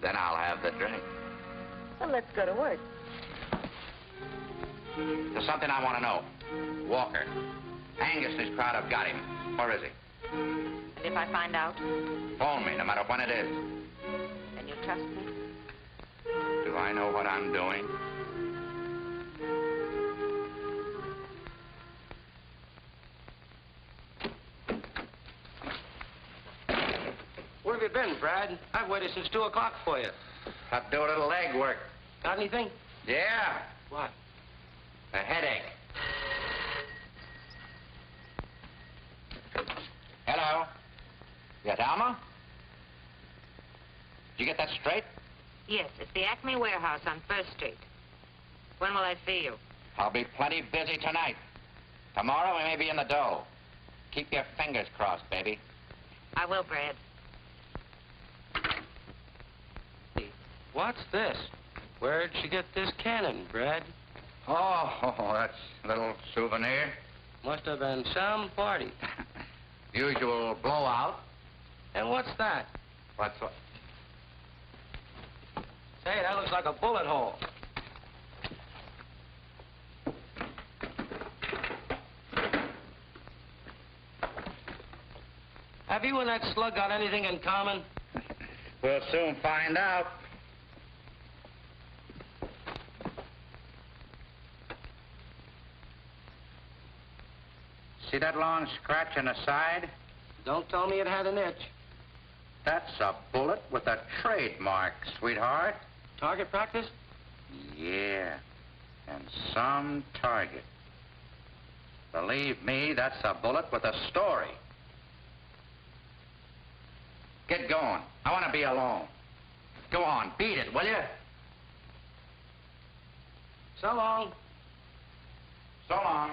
Then I'll have the drink. Well, let's go to work. There's something I want to know. Walker. Angus and his crowd have got him. Where is he? And if I find out? Phone me, no matter when it is. Then you trust me? Do I know what I'm doing? Where have you been, Brad? I've waited since 2 o'clock for you. I'll do a little leg work. Got anything? Yeah. What? A headache. Hello? Yes, Alma? Did you get that straight? Yes, it's the Acme Warehouse on 1st Street. When will I see you? I'll be plenty busy tonight. Tomorrow we may be in the dough. Keep your fingers crossed, baby. I will, Brad. What's this? Where'd she get this cannon, Brad? Oh, that's a little souvenir. Must have been some party. Usual blowout. And what's that? What's what? Say, that looks like a bullet hole. Have you and that slug got anything in common? We'll soon find out. See that long scratch in the side? Don't tell me it had an itch. That's a bullet with a trademark, sweetheart. Target practice? Yeah, and some target. Believe me, that's a bullet with a story. Get going. I want to be alone. Go on, beat it, will you? So long. So long.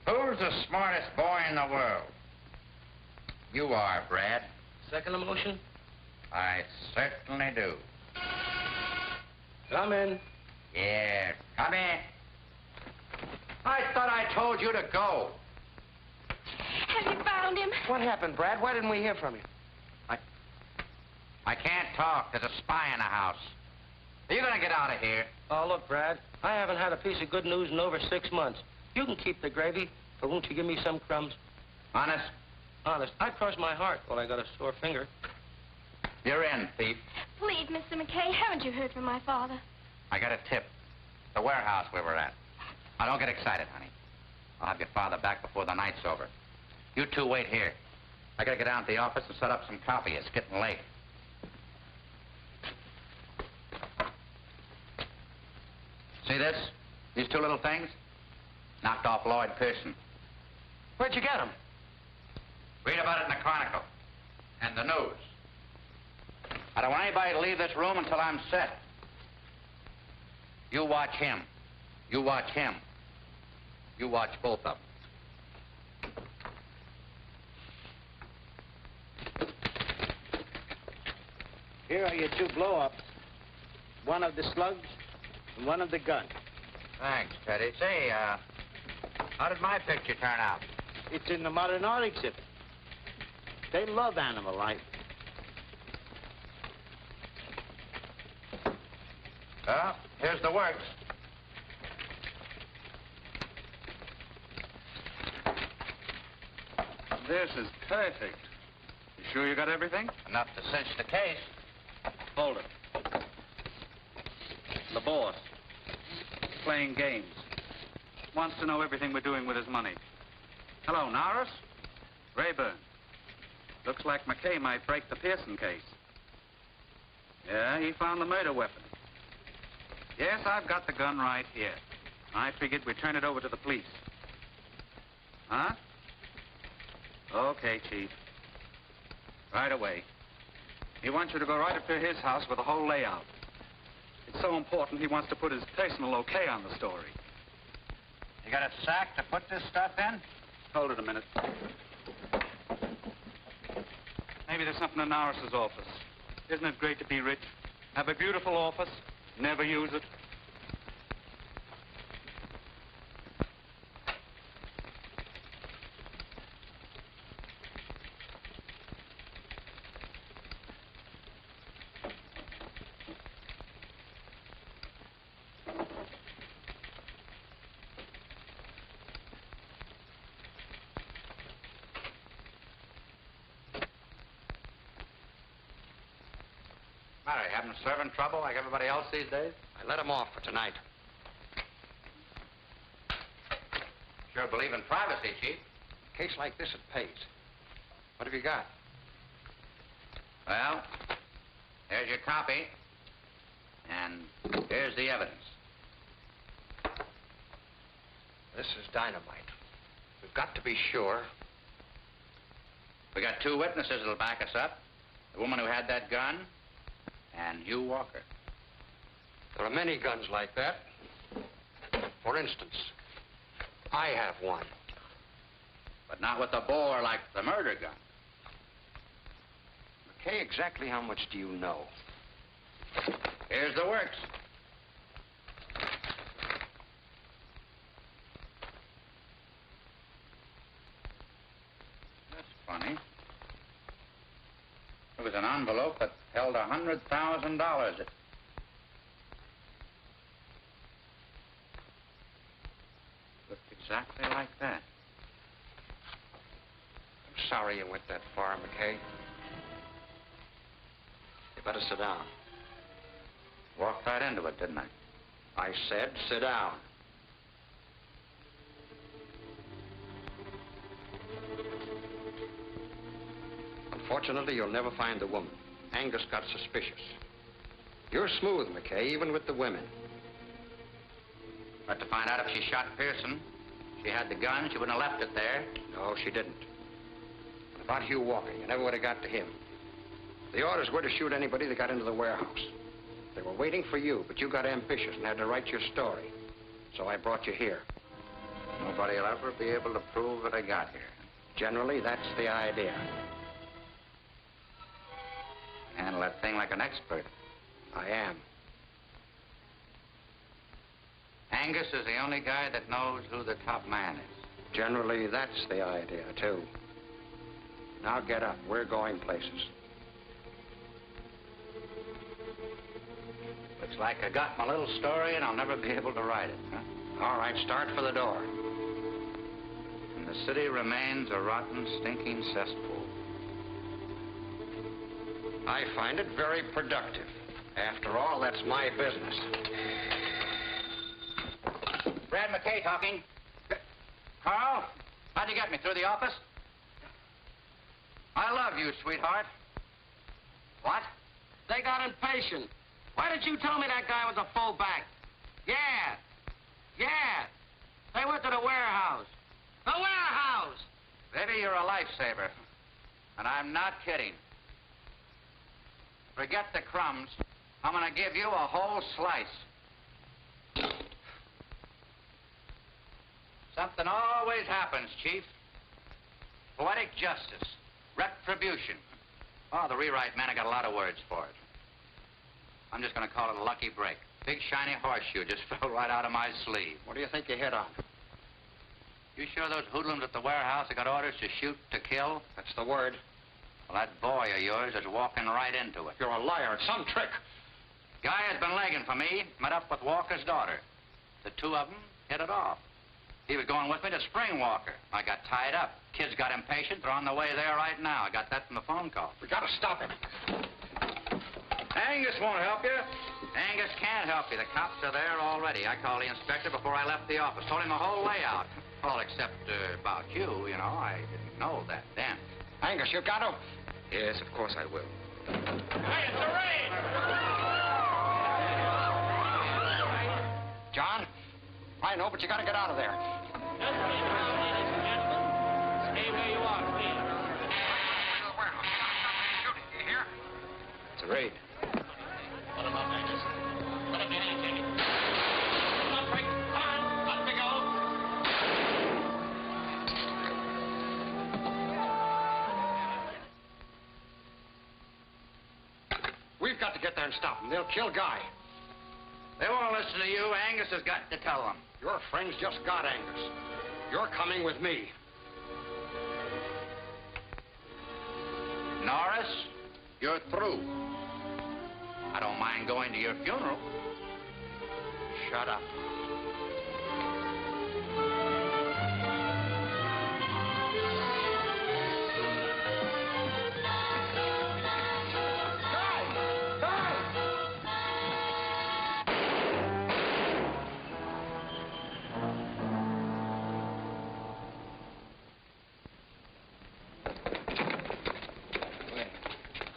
Who's the smartest boy in the world? You are, Brad. Second motion? I certainly do. Come in. Yeah, come in. I thought I told you to go. Have you found him? What happened, Brad? Why didn't we hear from you? I can't talk. There's a spy in the house. Are you going to get out of here? Oh, look, Brad, I haven't had a piece of good news in over 6 months. You can keep the gravy, but won't you give me some crumbs? Honest? Honest, I'd cross my heart while I got a sore finger. You're in, thief. Please, Mr. MacKay, haven't you heard from my father? I got a tip. The warehouse we were at. Now, don't get excited, honey. I'll have your father back before the night's over. You two wait here. I gotta get down to the office and set up some copy. It's getting late. See this? These two little things? Knocked off Lloyd Pearson. Where'd you get them? Read about it in the Chronicle. And the news. I don't want anybody to leave this room until I'm set. You watch him. You watch him. You watch both of them. Here are your 2 blow-ups. One of the slugs and one of the gun. Thanks, Teddy. Say, how did my picture turn out? It's in the modern art exhibit. They love animal life. Well, here's the works. This is perfect. You sure you got everything? Enough to cinch the case. Hold it. The boss. Playing games. Wants to know everything we're doing with his money. Hello, Norris? Rayburn. Looks like MacKay might break the Pearson case. Yeah, he found the murder weapon. Yes, I've got the gun right here. I figured we'd turn it over to the police. Huh? Okay, Chief. Right away. He wants you to go right up to his house with the whole layout. It's so important he wants to put his personal okay on the story. You got a sack to put this stuff in? Hold it a minute. Maybe there's something in Norris's office. Isn't it great to be rich? Have a beautiful office, never use it. Matter, you having servant trouble like everybody else these days? I let him off for tonight. Sure believe in privacy, Chief. A case like this, it pays. What have you got? Well, here's your copy. And here's the evidence. This is dynamite. We've got to be sure. We got 2 witnesses that'll back us up. The woman who had that gun, and Hugh Walker. There are many guns like that. For instance, I have one. But not with a bore like the murder gun. MacKay, exactly how much do you know? Here's the works. That's funny. It was an envelope that held $100,000. It looked exactly like that. I'm sorry you went that far, MacKay. You better sit down. Walked right into it, didn't I? I said sit down. Unfortunately, you'll never find the woman. Angus got suspicious. You're smooth, MacKay, even with the women. But to find out if she shot Pearson, She had the gun. She wouldn't have left it there. No, she didn't. About Hugh Walker, you never would have got to him. The orders were to shoot anybody that got into the warehouse. They were waiting for you, but you got ambitious and had to write your story. So I brought you here. Nobody will ever be able to prove that I got here. Generally, that's the idea. Handle that thing like an expert. I am. Angus is the only guy that knows who the top man is. Generally, that's the idea, too. Now get up. We're going places. Looks like I got my little story and I'll never be able to write it, huh? All right, start for the door. And the city remains a rotten, stinking cesspool. I find it very productive. After all, that's my business. Brad MacKay talking. Carl, how'd you get me? Through the office? I love you, sweetheart. What? They got impatient. Why didn't you tell me that guy was a fullback? Yeah. They went to the warehouse. The warehouse! Baby, you're a lifesaver. And I'm not kidding. Forget the crumbs. I'm gonna give you a whole slice. Something always happens, Chief. Poetic justice. Retribution. Oh, the rewrite man, I got a lot of words for it. I'm just gonna call it a lucky break. Big shiny horseshoe just fell right out of my sleeve. What do you think you hit on? You sure those hoodlums at the warehouse have got orders to shoot to kill? That's the word. Well, that boy of yours is walking right into it. You're a liar. It's some trick. Guy has been legging for me, met up with Walker's daughter. The two of them hit it off. He was going with me to Spring Walker. I got tied up. Kids got impatient. They're on the way there right now. I got that from the phone call. We gotta stop him. Angus won't help you. Angus can't help you. The cops are there already. I called the inspector before I left the office. Told him the whole layout. All except about you, you know. I didn't know that then. Angus, you got to. Yes, of course I will. Hey, it's a raid! John? I know, but you gotta get out of there. Just ladies and gentlemen. Stay where you are, please. You hear? It's a raid. What about Angus? What if you ain't taking? Come on, Frank. Come on. Up we go. We've got to get there and stop them. They'll kill Guy. They won't listen to you. Angus has got to tell them. Your friends just got Angus. You're coming with me. Norris, you're through. I don't mind going to your funeral. Shut up.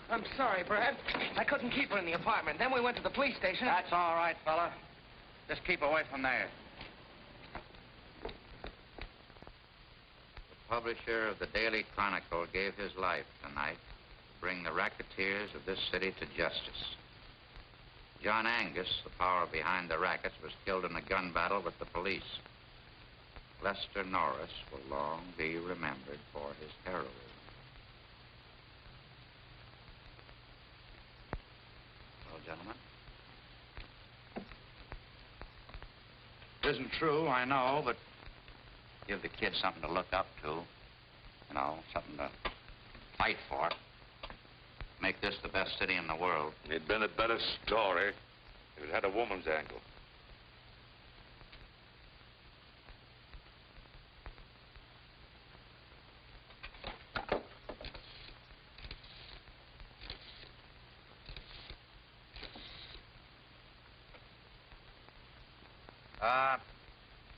I'm sorry, Brad. I couldn't keep her in the apartment. Then we went to the police station. That's all right, fella. Just keep away from there. The publisher of the Daily Chronicle gave his life tonight to bring the racketeers of this city to justice. John Angus, the power behind the rackets, was killed in a gun battle with the police. Lester Norris will long be remembered for his heroism. Well, gentlemen. It isn't true, I know, but give the kids something to look up to. You know, something to fight for. Make this the best city in the world. It'd been a better story if it had a woman's angle.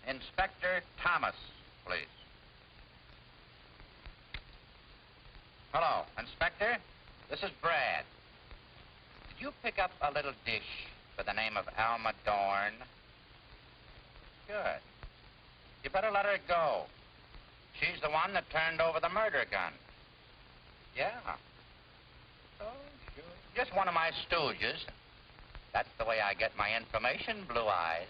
Inspector Thomas, please. Hello, Inspector. This is Brad. Did you pick up a little dish by the name of Alma Dorn? Good. You better let her go. She's the one that turned over the murder gun. Yeah. Oh, sure. Just one of my stooges. That's the way I get my information, Blue Eyes.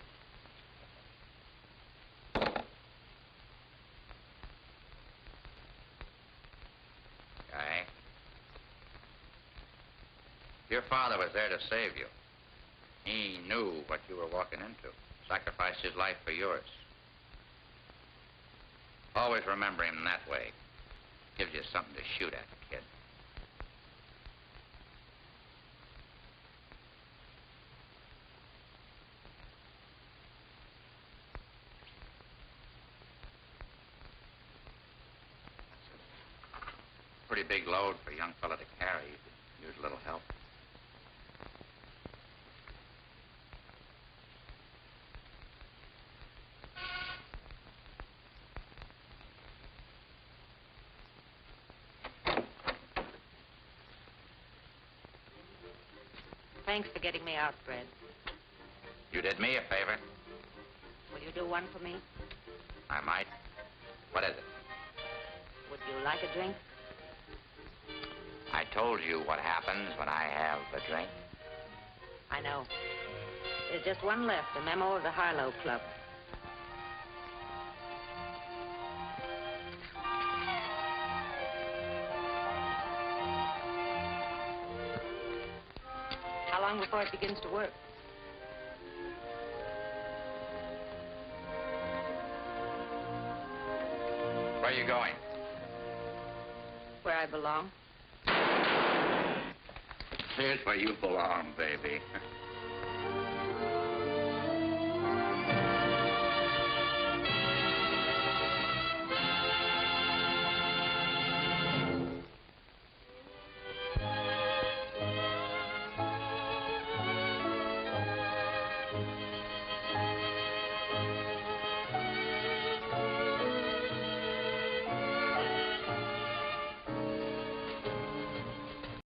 Guy, your father was there to save you. He knew what you were walking into. Sacrificed his life for yours. Always remember him that way. Gives you something to shoot at, kid. Pretty big load for a young fella to carry. You could use a little help. Thanks for getting me out, Brent. You did me a favor. Will you do one for me? I might. What is it? Would you like a drink? I told you what happens when I have a drink. I know. There's just one left, a memo of the Harlow Club. How long before it begins to work? Where are you going? Where I belong. Here's where you belong, baby.